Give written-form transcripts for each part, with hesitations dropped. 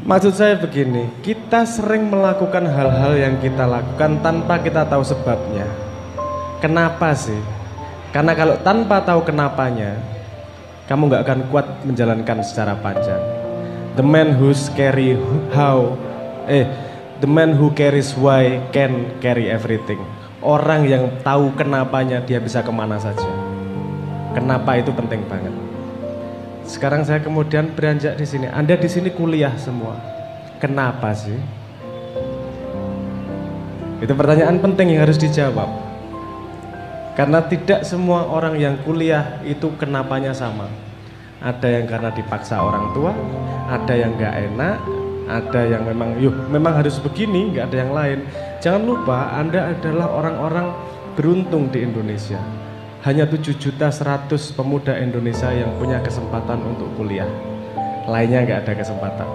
Maksud saya begini, kita sering melakukan hal-hal yang kita lakukan tanpa kita tahu sebabnya. Kenapa sih? Karena kalau tanpa tahu kenapanya, kamu nggak akan kuat menjalankan secara panjang. The man who carries why can carry everything. Orang yang tahu kenapanya dia bisa kemana saja. Kenapa itu penting banget. Sekarang saya kemudian beranjak di sini. Anda di sini kuliah semua. Kenapa sih? Itu pertanyaan penting yang harus dijawab. Karena tidak semua orang yang kuliah itu kenapanya sama. Ada yang karena dipaksa orang tua, ada yang nggak enak, ada yang memang harus begini, nggak ada yang lain. Jangan lupa Anda adalah orang-orang beruntung di Indonesia. Hanya 7.100.000 pemuda Indonesia yang punya kesempatan untuk kuliah. Lainnya nggak ada kesempatan.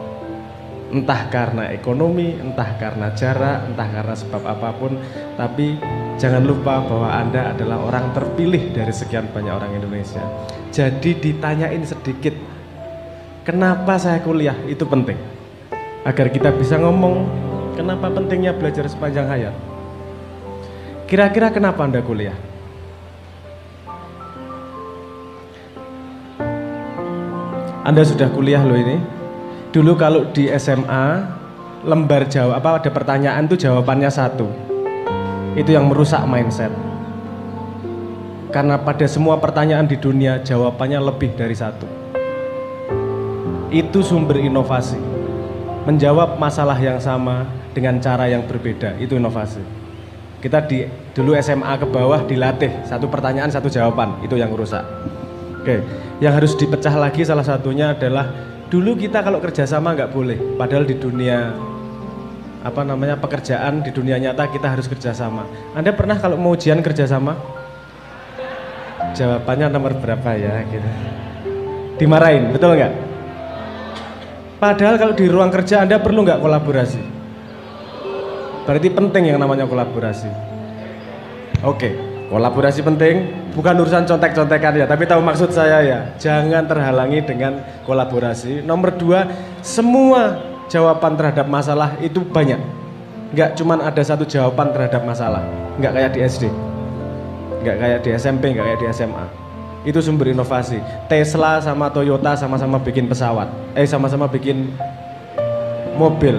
Entah karena ekonomi, entah karena jarak, entah karena sebab apapun. Tapi jangan lupa bahwa Anda adalah orang terpilih dari sekian banyak orang Indonesia. Jadi ditanyain sedikit, kenapa saya kuliah? Itu penting. Agar kita bisa ngomong, kenapa pentingnya belajar sepanjang hayat. Kira-kira kenapa Anda kuliah? Anda sudah kuliah loh ini. Dulu kalau di SMA lembar jawab ada pertanyaan tuh jawabannya satu. Itu yang merusak mindset. Karena pada semua pertanyaan di dunia jawabannya lebih dari satu. Itu sumber inovasi. Menjawab masalah yang sama dengan cara yang berbeda, itu inovasi. Kita dulu SMA ke bawah dilatih satu pertanyaan satu jawaban, itu yang rusak. Oke, yang harus dipecah lagi salah satunya adalah dulu kita kalau kerjasama nggak boleh, padahal di dunia pekerjaan, di dunia nyata kita harus kerjasama. Anda pernah kalau mau ujian kerjasama? Jawabannya nomor berapa ya? Gitu. Dimarahin, betul nggak? Padahal kalau di ruang kerja Anda perlu nggak kolaborasi? Berarti penting yang namanya kolaborasi. Oke, kolaborasi penting, bukan urusan contek-contekan ya, tapi tahu maksud saya ya. Jangan terhalangi dengan kolaborasi. Nomor 2, semua jawaban terhadap masalah itu banyak. Nggak cuman ada satu jawaban terhadap masalah. Nggak kayak di SD, nggak kayak di SMP, nggak kayak di SMA. Itu sumber inovasi. Tesla sama Toyota sama-sama bikin pesawat, sama-sama bikin mobil.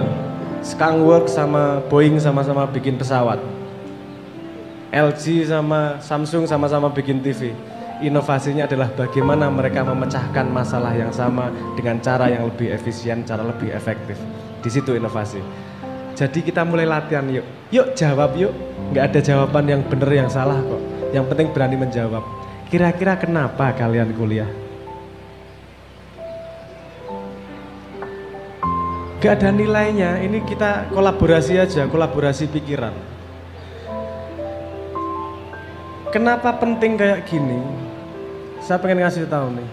Skunkworks sama Boeing sama-sama bikin pesawat. LG sama Samsung sama-sama bikin TV. Inovasinya adalah bagaimana mereka memecahkan masalah yang sama dengan cara yang lebih efisien, cara lebih efektif. Di situ inovasi. Jadi kita mulai latihan yuk. Yuk jawab yuk. Nggak ada jawaban yang benar yang salah kok. Yang penting berani menjawab. Kira-kira kenapa kalian kuliah? Gak ada nilainya, ini kita kolaborasi aja, kolaborasi pikiran. Kenapa penting kayak gini? Saya pengen ngasih tahu nih.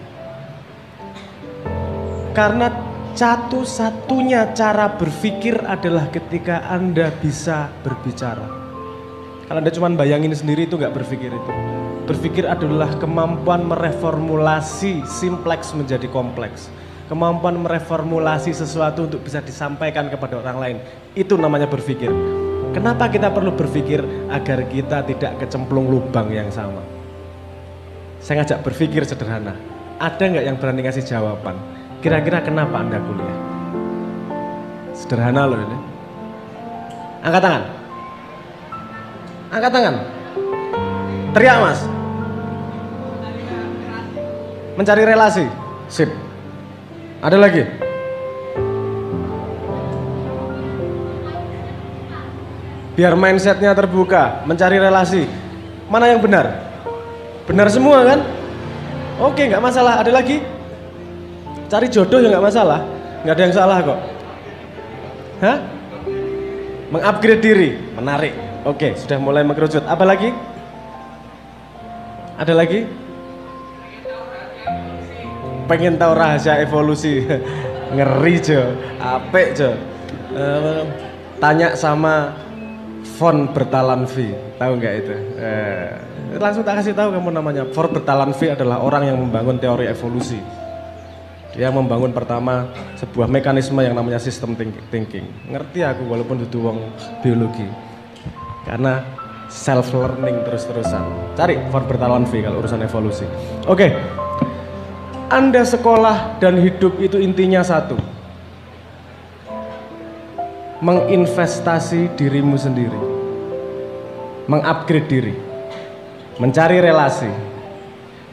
Karena satu-satunya cara berpikir adalah ketika Anda bisa berbicara. Kalau Anda cuma bayangin sendiri itu gak berpikir itu. Berpikir adalah kemampuan mereformulasi simpleks menjadi kompleks. Kemampuan mereformulasi sesuatu untuk bisa disampaikan kepada orang lain. Itu namanya berpikir. Kenapa kita perlu berpikir? Agar kita tidak kecemplung lubang yang sama. Saya ngajak berpikir sederhana. Ada nggak yang berani ngasih jawaban? Kira-kira kenapa Anda kuliah? Sederhana loh ini. Angkat tangan. Angkat tangan. Teriak mas. Mencari relasi. Sip. Ada lagi? Biar mindsetnya terbuka, mencari relasi. Mana yang benar? Benar semua kan? Oke, nggak masalah. Ada lagi? Cari jodoh ya nggak masalah. Nggak ada yang salah kok. Hah? Mengupgrade diri, menarik. Oke, sudah mulai mengerucut. Apa lagi? Ada lagi? Pengen tahu rahasia evolusi. Ngeri Jo, apik Jo. Tanya sama Von Bertalanffy, tahu nggak itu? Langsung tak kasih tahu kamu namanya. Von Bertalanffy adalah orang yang membangun teori evolusi. yang membangun pertama sebuah mekanisme yang namanya sistem thinking. Ngerti aku walaupun dudu wong biologi. Karena self learning terus-terusan. Cari von Bertalanffy V kalau urusan evolusi. Oke. Anda sekolah dan hidup itu intinya satu. Menginvestasi dirimu sendiri. Mengupgrade diri. Mencari relasi.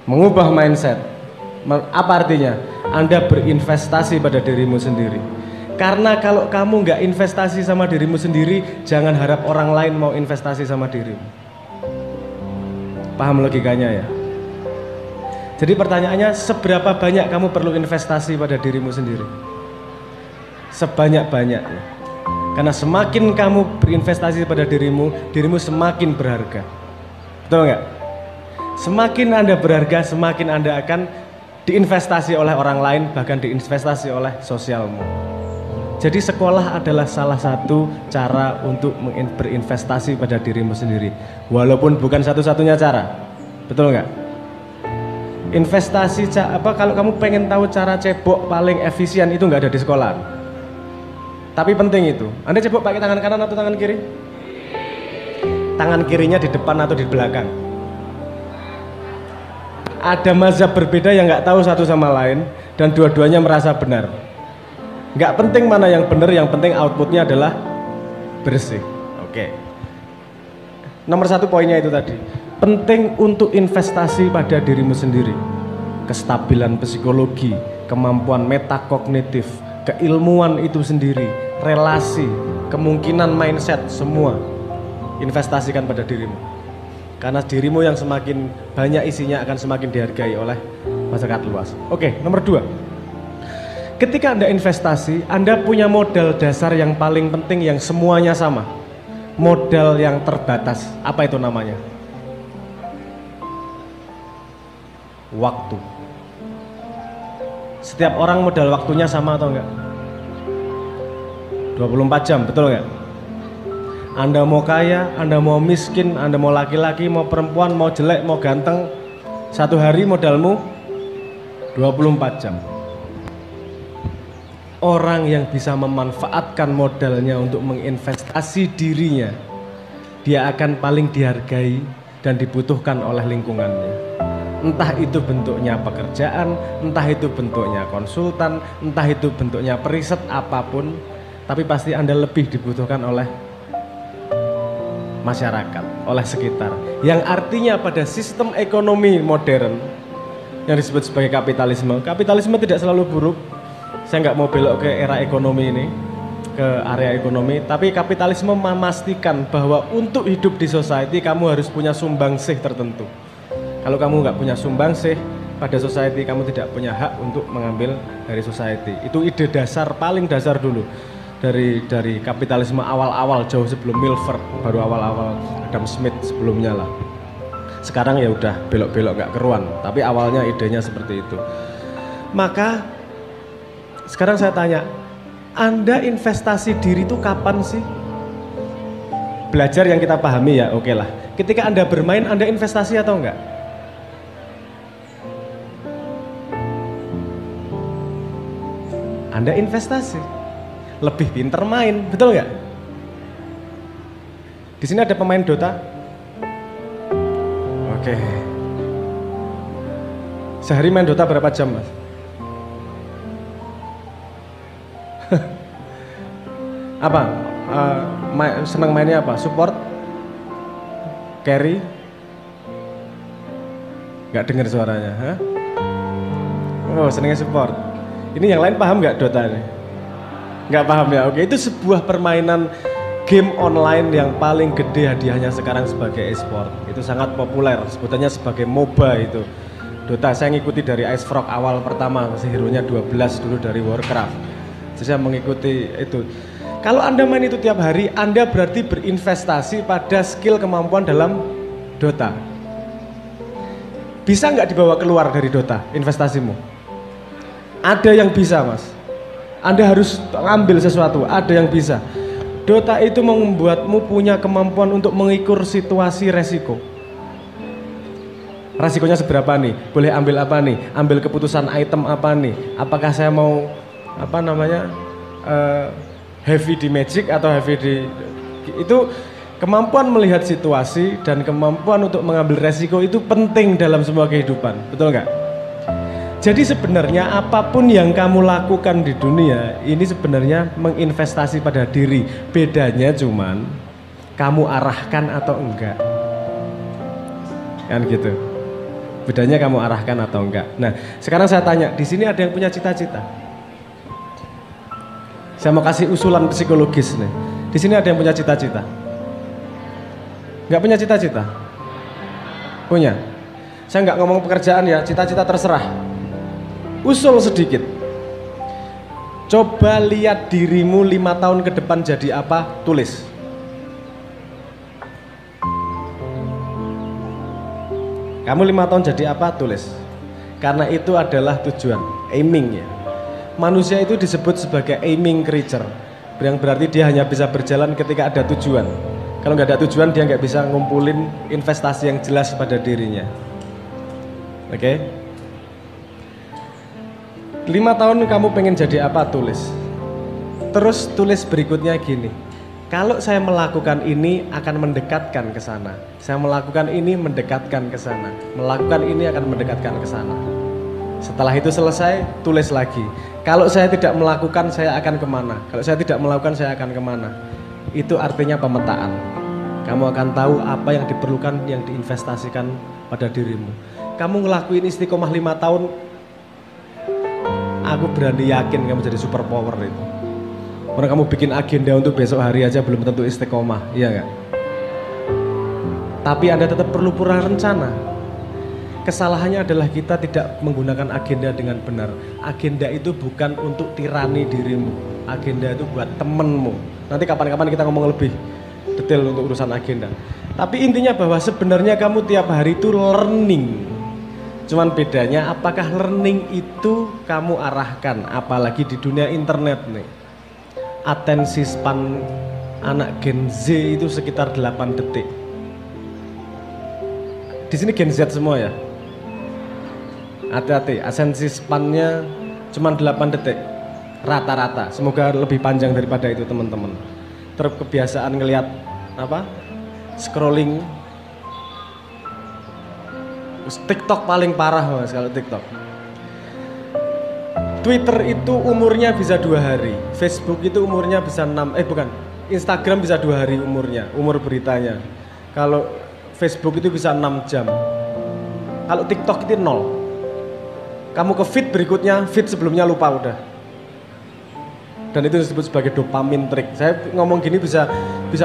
Mengubah mindset. Apa artinya? Anda berinvestasi pada dirimu sendiri. Karena kalau kamu nggak investasi sama dirimu sendiri, jangan harap orang lain mau investasi sama dirimu. Paham logikanya ya? Jadi pertanyaannya, seberapa banyak kamu perlu investasi pada dirimu sendiri? Sebanyak-banyaknya. Karena semakin kamu berinvestasi pada dirimu, dirimu semakin berharga. Betul nggak? Semakin Anda berharga, semakin Anda akan diinvestasi oleh orang lain, bahkan diinvestasi oleh sosialmu. Jadi sekolah adalah salah satu cara untuk berinvestasi pada dirimu sendiri. Walaupun bukan satu-satunya cara. Betul nggak? Investasi kalau kamu pengen tahu cara cebok paling efisien itu nggak ada di sekolah. Tapi penting itu. Anda cebok pakai tangan kanan atau tangan kiri? Tangan kirinya di depan atau di belakang? Ada mazhab berbeda yang nggak tahu satu sama lain dan dua-duanya merasa benar. Nggak penting mana yang benar, yang penting outputnya adalah bersih. Oke. Nomor satu poinnya itu tadi. Penting untuk investasi pada dirimu sendiri. Kestabilan psikologi, kemampuan metakognitif, keilmuan itu sendiri, relasi, kemungkinan mindset, semua investasikan pada dirimu. Karena dirimu yang semakin banyak isinya akan semakin dihargai oleh masyarakat luas. Oke, nomor 2. Ketika Anda investasi, Anda punya modal dasar yang paling penting yang semuanya sama. Modal yang terbatas. Apa itu namanya? Waktu. Setiap orang modal waktunya sama atau enggak? 24 jam, betul enggak? Anda mau kaya, Anda mau miskin, Anda mau laki-laki, mau perempuan, mau jelek, mau ganteng, satu hari modalmu 24 jam. Orang yang bisa memanfaatkan modalnya untuk menginvestasi dirinya, dia akan paling dihargai dan dibutuhkan oleh lingkungannya. Entah itu bentuknya pekerjaan, entah itu bentuknya konsultan, entah itu bentuknya periset, apapun, tapi pasti Anda lebih dibutuhkan oleh masyarakat, oleh sekitar. Yang artinya pada sistem ekonomi modern yang disebut sebagai kapitalisme, kapitalisme tidak selalu buruk. Saya nggak mau belok ke era ekonomi ini, ke area ekonomi, tapi kapitalisme memastikan bahwa untuk hidup di society kamu harus punya sumbangsih tertentu. Kalau kamu nggak punya sumbangsih pada society, kamu tidak punya hak untuk mengambil dari society. Itu ide dasar, paling dasar dulu dari kapitalisme awal-awal, jauh sebelum Milford, baru awal-awal Adam Smith sebelumnya lah. Sekarang ya udah belok-belok nggak keruan, tapi awalnya idenya seperti itu. Maka sekarang saya tanya, Anda investasi diri itu kapan sih? Belajar yang kita pahami ya, oke lah. Ketika Anda bermain, Anda investasi atau enggak? Anda investasi. Lebih pinter main, betul nggak? Di sini ada pemain Dota. Oke. Sehari main Dota berapa jam, Mas? Apa? Senang mainnya apa? Support? Carry? Nggak dengar suaranya, huh? Oh, senangnya support. Ini yang lain paham nggak Dota ini? Nggak paham ya? Oke, itu sebuah permainan game online yang paling gede hadiahnya sekarang sebagai e-sport. Itu sangat populer, sebutannya sebagai MOBA itu. Dota saya ngikuti dari Ice Frog awal pertama, masih hero-nya 12 dulu dari Warcraft. Jadi saya mengikuti itu. Kalau Anda main itu tiap hari, Anda berarti berinvestasi pada skill kemampuan dalam Dota. Bisa nggak dibawa keluar dari Dota investasimu? Ada yang bisa, Mas. Anda harus ngambil sesuatu, ada yang bisa. Dota itu membuatmu punya kemampuan untuk mengukur situasi resiko. Resikonya seberapa nih? Boleh ambil apa nih? Ambil keputusan item apa nih? Apakah saya mau apa namanya heavy di magic atau heavy di itu kemampuan melihat situasi dan kemampuan untuk mengambil resiko itu penting dalam semua kehidupan, betul nggak? Jadi sebenarnya apapun yang kamu lakukan di dunia ini sebenarnya menginvestasi pada diri. Bedanya cuman kamu arahkan atau enggak, kan gitu. Bedanya kamu arahkan atau enggak. Nah, sekarang saya tanya, di sini ada yang punya cita-cita? Saya mau kasih usulan psikologis nih. Di sini ada yang punya cita-cita? Enggak punya cita-cita? Punya? Saya enggak ngomong pekerjaan ya, cita-cita terserah. Usul sedikit. Coba lihat dirimu 5 tahun ke depan jadi apa, tulis. Kamu 5 tahun jadi apa? Tulis. Karena itu adalah tujuan, aiming ya. Manusia itu disebut sebagai aiming creature, yang berarti dia hanya bisa berjalan ketika ada tujuan. Kalau nggak ada tujuan dia nggak bisa ngumpulin investasi yang jelas pada dirinya. Oke? 5 tahun kamu pengen jadi apa? Tulis. Terus tulis berikutnya gini. Kalau saya melakukan ini akan mendekatkan ke sana. Saya melakukan ini mendekatkan ke sana. Melakukan ini akan mendekatkan ke sana. Setelah itu selesai, tulis lagi. Kalau saya tidak melakukan, saya akan kemana? Kalau saya tidak melakukan, saya akan kemana? Itu artinya pemetaan. Kamu akan tahu apa yang diperlukan, yang diinvestasikan pada dirimu. Kamu ngelakuin istiqomah 5 tahun, aku berani yakin kamu jadi super power itu. Orang kamu bikin agenda untuk besok hari aja belum tentu istiqomah, iya nggak? Tapi Anda tetap perlu pura rencana. Kesalahannya adalah kita tidak menggunakan agenda dengan benar. Agenda itu bukan untuk tirani dirimu. Agenda itu buat temenmu. Nanti kapan-kapan kita ngomong lebih detail untuk urusan agenda. Tapi intinya bahwa sebenarnya kamu tiap hari itu learning. Cuman bedanya apakah learning itu kamu arahkan, apalagi di dunia internet nih. Atensi span anak Gen Z itu sekitar 8 detik. Di sini Gen Z semua ya. Hati-hati, atensi spannya cuma 8 detik rata-rata. Semoga lebih panjang daripada itu teman-teman. Terkebiasaan ngelihat apa? Scrolling. TikTok paling parah mas kalau TikTok. Twitter itu umurnya bisa 2 hari, Facebook itu umurnya bisa 6, Instagram bisa 2 hari umurnya, umur beritanya. Kalau Facebook itu bisa 6 jam. Kalau TikTok itu 0. Kamu ke feed berikutnya, feed sebelumnya lupa udah. Dan itu disebut sebagai dopamine trick. Saya ngomong gini bisa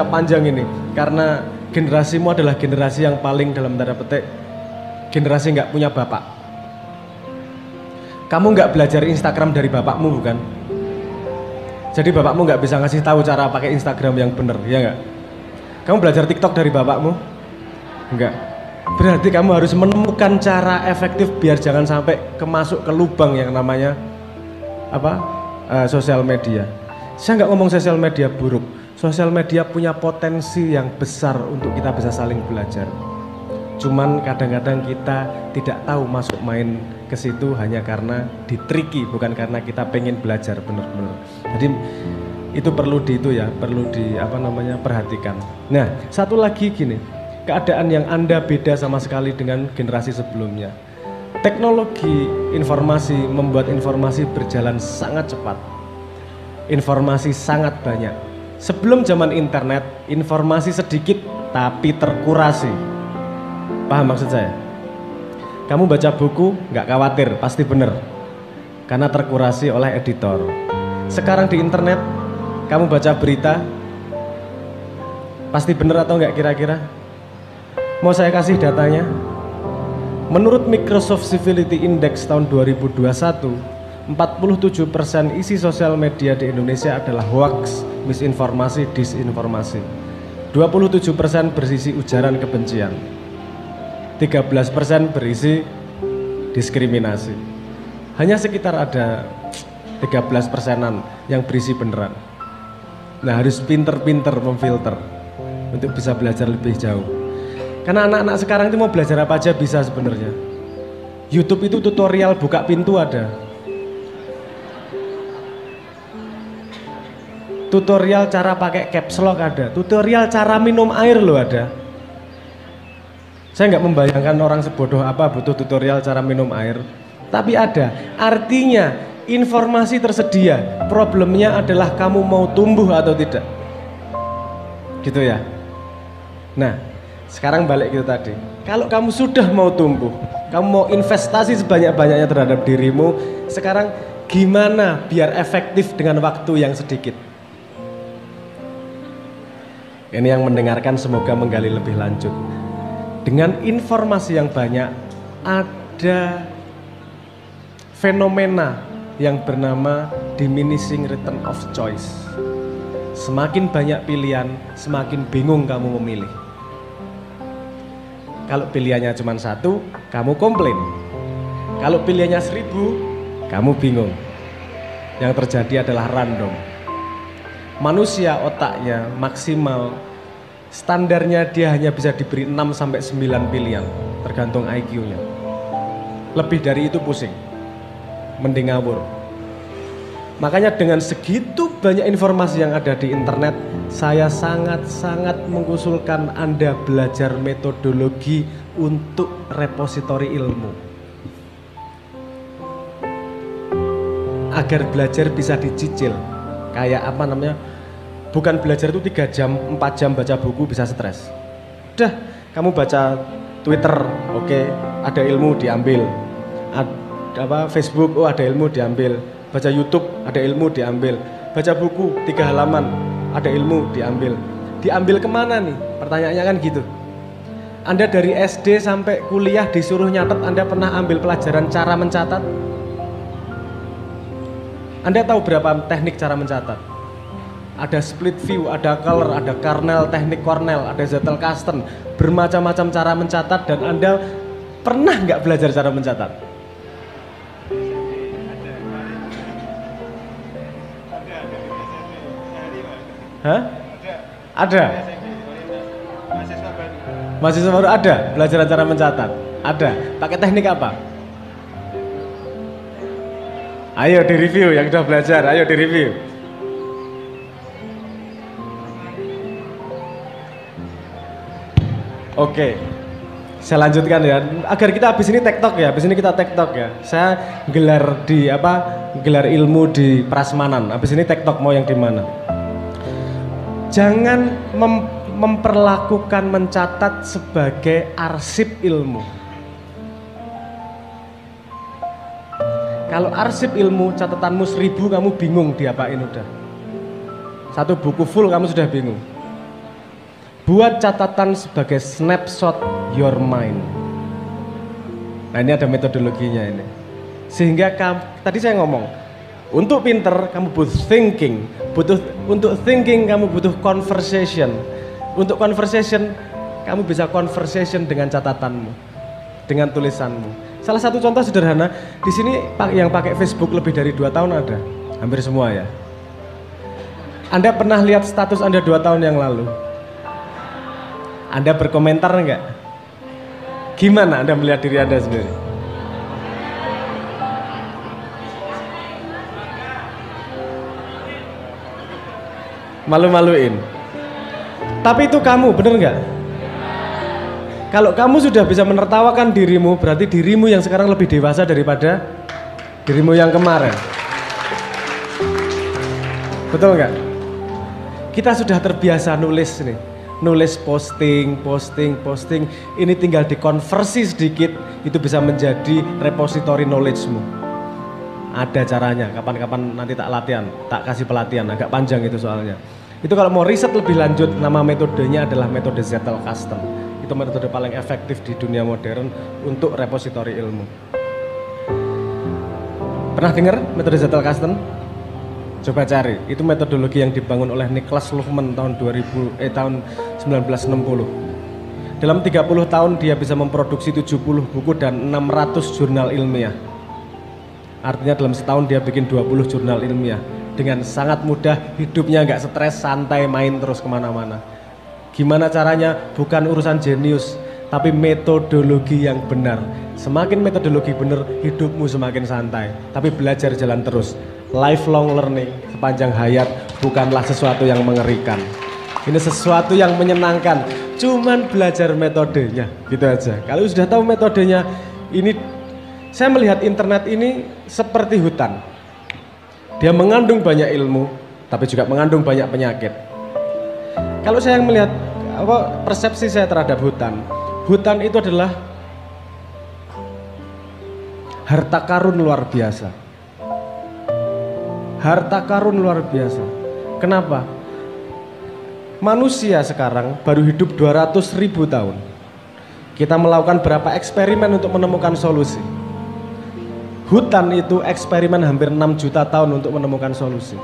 panjang ini, karena generasimu adalah generasi yang paling dalam tanda petik generasi nggak punya bapak. Kamu nggak belajar Instagram dari bapakmu bukan? Jadi bapakmu nggak bisa ngasih tahu cara pakai Instagram yang benar, ya nggak? Kamu belajar TikTok dari bapakmu? Enggak. Berarti kamu harus menemukan cara efektif biar jangan sampai kemasuk ke lubang yang namanya apa? Sosial media. Saya nggak ngomong sosial media buruk. Sosial media punya potensi yang besar untuk kita bisa saling belajar. Cuman kadang-kadang kita tidak tahu masuk main ke situ hanya karena ditriki, bukan karena kita pengen belajar benar-benar. Jadi itu perlu perhatikan. Nah, satu lagi gini, keadaan yang Anda beda sama sekali dengan generasi sebelumnya. Teknologi informasi membuat informasi berjalan sangat cepat. Informasi sangat banyak. Sebelum zaman internet, informasi sedikit tapi terkurasi. Paham maksud saya? Kamu baca buku, nggak khawatir, pasti benar. Karena terkurasi oleh editor. Sekarang di internet, kamu baca berita, pasti benar atau nggak kira-kira? Mau saya kasih datanya? Menurut Microsoft Civility Index tahun 2021, 47% isi sosial media di Indonesia adalah hoax, misinformasi, disinformasi. 27% berisi ujaran kebencian. 13% berisi diskriminasi. Hanya sekitar ada 13%-an yang berisi beneran. Nah, harus pinter-pinter memfilter untuk bisa belajar lebih jauh. Karena anak-anak sekarang itu mau belajar apa aja bisa sebenarnya. YouTube itu tutorial buka pintu ada. Tutorial cara pakai caps lock ada. Tutorial cara minum air loh ada. Saya nggak membayangkan orang sebodoh apa butuh tutorial cara minum air. Tapi ada. Artinya informasi tersedia. Problemnya adalah kamu mau tumbuh atau tidak. Gitu ya. Nah, sekarang balik gitu tadi. Kalau kamu sudah mau tumbuh, kamu mau investasi sebanyak-banyaknya terhadap dirimu, sekarang gimana biar efektif dengan waktu yang sedikit? Ini yang mendengarkan semoga menggali lebih lanjut. Dengan informasi yang banyak, ada fenomena yang bernama diminishing return of choice. Semakin banyak pilihan, semakin bingung kamu memilih. Kalau pilihannya cuma satu, kamu komplain. Kalau pilihannya 1000, kamu bingung. Yang terjadi adalah random. Manusia otaknya maksimal, standarnya dia hanya bisa diberi 6-9 pilihan, tergantung IQ-nya. Lebih dari itu pusing, mending ngawur. Makanya dengan segitu banyak informasi yang ada di internet, saya sangat-sangat mengusulkan Anda belajar metodologi untuk repositori ilmu. Agar belajar bisa dicicil. Kayak apa namanya, bukan belajar itu 3 jam, 4 jam baca buku bisa stres. Udah, kamu baca Twitter, oke, ada ilmu diambil. Facebook, oh ada ilmu diambil. Baca YouTube, ada ilmu diambil. Baca buku 3 halaman, ada ilmu diambil. Diambil kemana nih? Pertanyaannya kan gitu. Anda dari SD sampai kuliah disuruh nyatet, Anda pernah ambil pelajaran cara mencatat? Anda tahu berapa teknik cara mencatat? Ada split view, ada color, ada Cornell, teknik Cornell, ada Zettelkasten, bermacam-macam cara mencatat. Dan Anda pernah nggak belajar cara mencatat? Hah? Ada. Mahasiswa baru ada belajar cara mencatat? Ada. Pakai teknik apa? Ayo di review yang sudah belajar, ayo di review. Oke, saya lanjutkan ya. Agar kita habis ini TikTok ya, habis ini kita TikTok ya. Saya gelar di gelar ilmu di Prasmanan. Habis ini TikTok mau yang di mana? Jangan memperlakukan mencatat sebagai arsip ilmu. Kalau arsip ilmu, catatanmu 1000, kamu bingung diapain udah. 1 buku full kamu sudah bingung. Buat catatan sebagai snapshot your mind. Nah ini ada metodologinya ini. Sehingga tadi saya ngomong, untuk pinter kamu butuh thinking, untuk thinking kamu butuh conversation. Untuk conversation kamu bisa conversation dengan catatanmu, dengan tulisanmu. Salah satu contoh sederhana, di sini yang pakai Facebook lebih dari 2 tahun ada, hampir semua ya. Anda pernah lihat status Anda 2 tahun yang lalu? Anda berkomentar enggak? Gimana Anda melihat diri Anda sendiri? Malu-maluin. Tapi itu kamu, bener nggak? Kalau kamu sudah bisa menertawakan dirimu, berarti dirimu yang sekarang lebih dewasa daripada dirimu yang kemarin. Betul nggak? Kita sudah terbiasa nulis nih, nulis posting. Ini tinggal dikonversi sedikit, itu bisa menjadi repository knowledge-mu. Ada caranya, kapan-kapan nanti tak latihan, tak kasih pelatihan, agak panjang itu soalnya. Itu kalau mau riset lebih lanjut, nama metodenya adalah metode Zettelkasten. Itu metode paling efektif di dunia modern untuk repositori ilmu. Pernah dengar metode Zettelkasten? Coba cari, itu metodologi yang dibangun oleh Niklas Luhmann tahun 1960. Dalam 30 tahun dia bisa memproduksi 70 buku dan 600 jurnal ilmiah. Artinya dalam setahun dia bikin 20 jurnal ilmiah. Dengan sangat mudah, hidupnya nggak stres, santai, main terus kemana-mana. Gimana caranya? Bukan urusan jenius, tapi metodologi yang benar. Semakin metodologi benar, hidupmu semakin santai. Tapi belajar jalan terus. Lifelong learning sepanjang hayat bukanlah sesuatu yang mengerikan. Ini sesuatu yang menyenangkan. Cuman belajar metodenya, gitu aja. Kalau sudah tahu metodenya, ini saya melihat internet ini seperti hutan. Dia mengandung banyak ilmu, tapi juga mengandung banyak penyakit. Kalau saya melihat persepsi saya terhadap hutan, hutan itu adalah harta karun luar biasa. Harta karun luar biasa. Kenapa? Manusia sekarang baru hidup 200.000 tahun. Kita melakukan berapa eksperimen untuk menemukan solusi. Hutan itu eksperimen hampir 6 juta tahun untuk menemukan solusi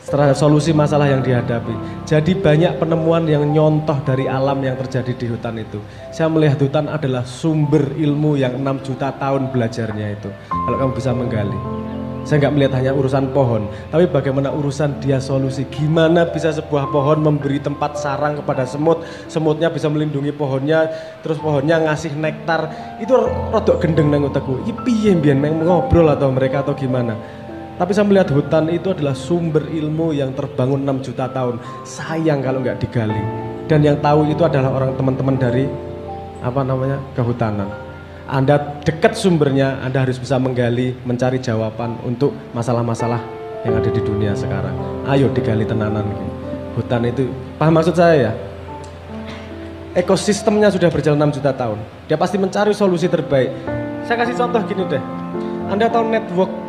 terhadap solusi masalah yang dihadapi. Jadi banyak penemuan yang nyontoh dari alam yang terjadi di hutan itu. Saya melihat hutan adalah sumber ilmu yang 6 juta tahun belajarnya itu. Kalau kamu bisa menggali. Saya nggak melihat hanya urusan pohon, tapi bagaimana urusan dia solusi. Gimana bisa sebuah pohon memberi tempat sarang kepada semut, semutnya bisa melindungi pohonnya, terus pohonnya ngasih nektar. Itu rodok gendeng nang utekku. Iki piye mbiyen ngobrol atau mereka atau gimana? Tapi saya melihat hutan itu adalah sumber ilmu yang terbangun 6 juta tahun. Sayang kalau nggak digali. Dan yang tahu itu adalah orang teman-teman dari kehutanan. Anda dekat sumbernya, Anda harus bisa menggali, mencari jawaban untuk masalah-masalah yang ada di dunia sekarang. Ayo digali tenanan. Hutan itu, paham maksud saya ya? Ekosistemnya sudah berjalan 6 juta tahun. Dia pasti mencari solusi terbaik. Saya kasih contoh gini deh. Anda tahu network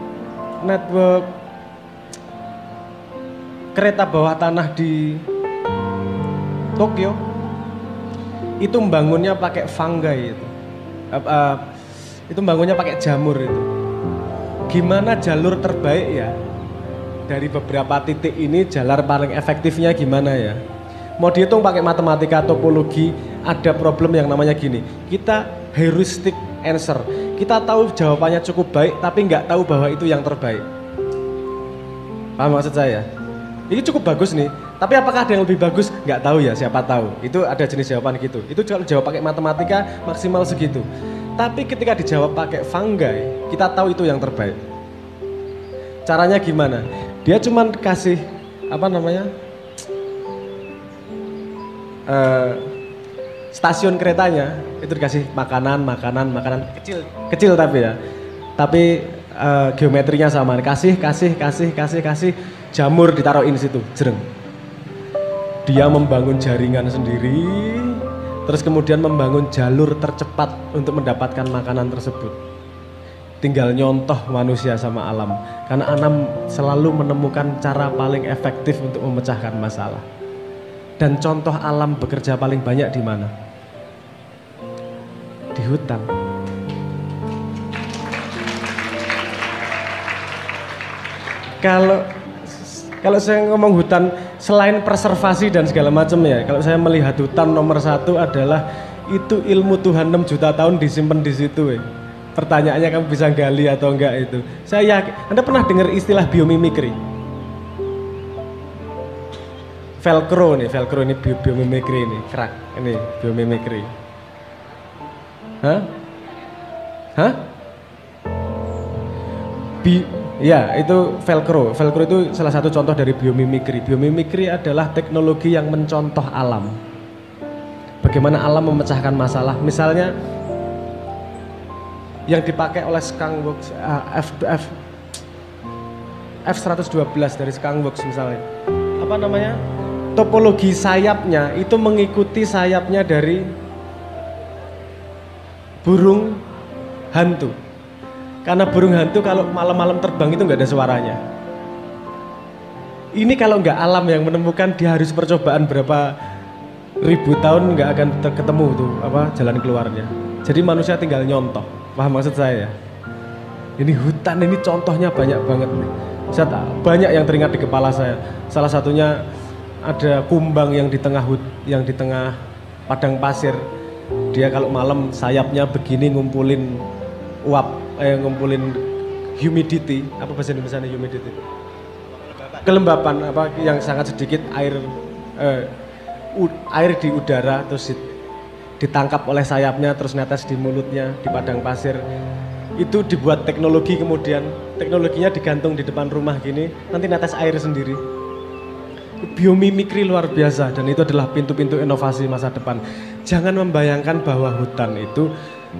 kereta bawah tanah di Tokyo? Itu membangunnya pakai fungi itu bangunnya pakai jamur itu. Gimana jalur terbaik ya? Dari beberapa titik ini jalur paling efektifnya gimana ya? Mau dihitung pakai matematika topologi, ada problem yang namanya gini. Kita heuristic answer. Kita tahu jawabannya cukup baik tapi nggak tahu bahwa itu yang terbaik. Paham maksud saya? Ini cukup bagus nih, tapi apakah ada yang lebih bagus? Nggak tahu ya, siapa tahu. Itu ada jenis jawaban gitu. Itu kalau jawab pakai matematika maksimal segitu. Tapi ketika dijawab pakai fungi, kita tahu itu yang terbaik. Caranya gimana? Dia cuma kasih stasiun keretanya itu dikasih makanan kecil tapi ya. Tapi geometrinya sama. Kasih jamur ditaruhin situ, jereng. Dia membangun jaringan sendiri, terus kemudian membangun jalur tercepat untuk mendapatkan makanan tersebut. Tinggal nyontoh manusia sama alam, karena alam selalu menemukan cara paling efektif untuk memecahkan masalah. Dan contoh alam bekerja paling banyak di mana? Di hutan. Kalau saya ngomong hutan, selain preservasi dan segala macam ya, kalau saya melihat hutan nomor satu adalah itu ilmu Tuhan 6 juta tahun disimpan di situ. Pertanyaannya kamu bisa gali atau enggak itu. Saya yakin, Anda pernah dengar istilah biomimikri? Velcro ini biomimikri ini, kerak ini biomimikri. Hah? Ya, itu Velcro. Velcro itu salah satu contoh dari biomimikri. Biomimikri adalah teknologi yang mencontoh alam. Bagaimana alam memecahkan masalah. Misalnya yang dipakai oleh Skunkworks F112 dari Skunkworks misalnya. Topologi sayapnya itu mengikuti sayapnya dari burung hantu. Karena burung hantu kalau malam-malam terbang itu nggak ada suaranya. Ini kalau nggak alam yang menemukan, dia harus percobaan berapa ribu tahun nggak akan ketemu tuh jalan keluarnya. Jadi manusia tinggal nyontoh. Paham maksud saya? Ini hutan ini contohnya banyak banget nih. Banyak yang teringat di kepala saya. Salah satunya ada kumbang yang di tengah padang pasir. Dia kalau malam sayapnya begini ngumpulin ngumpulin humidity, apa bahasa Indonesianya humidity? Kelembapan yang sangat sedikit air air di udara terus ditangkap oleh sayapnya terus netes di mulutnya di padang pasir. Itu dibuat teknologi, kemudian teknologinya digantung di depan rumah gini, nanti netes air sendiri. Biomimikri luar biasa dan itu adalah pintu-pintu inovasi masa depan. Jangan membayangkan bahwa hutan itu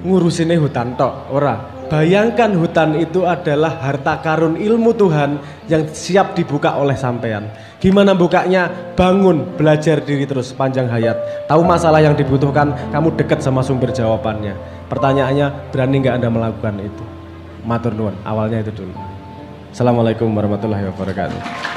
ngurusinnya hutan tok, ora. Bayangkan hutan itu adalah harta karun ilmu Tuhan yang siap dibuka oleh sampean. Gimana bukanya? Bangun, belajar diri terus sepanjang hayat. Tahu masalah yang dibutuhkan, kamu dekat sama sumber jawabannya. Pertanyaannya, berani nggak Anda melakukan itu? Matur nuwun, awalnya itu dulu. Assalamualaikum warahmatullahi wabarakatuh.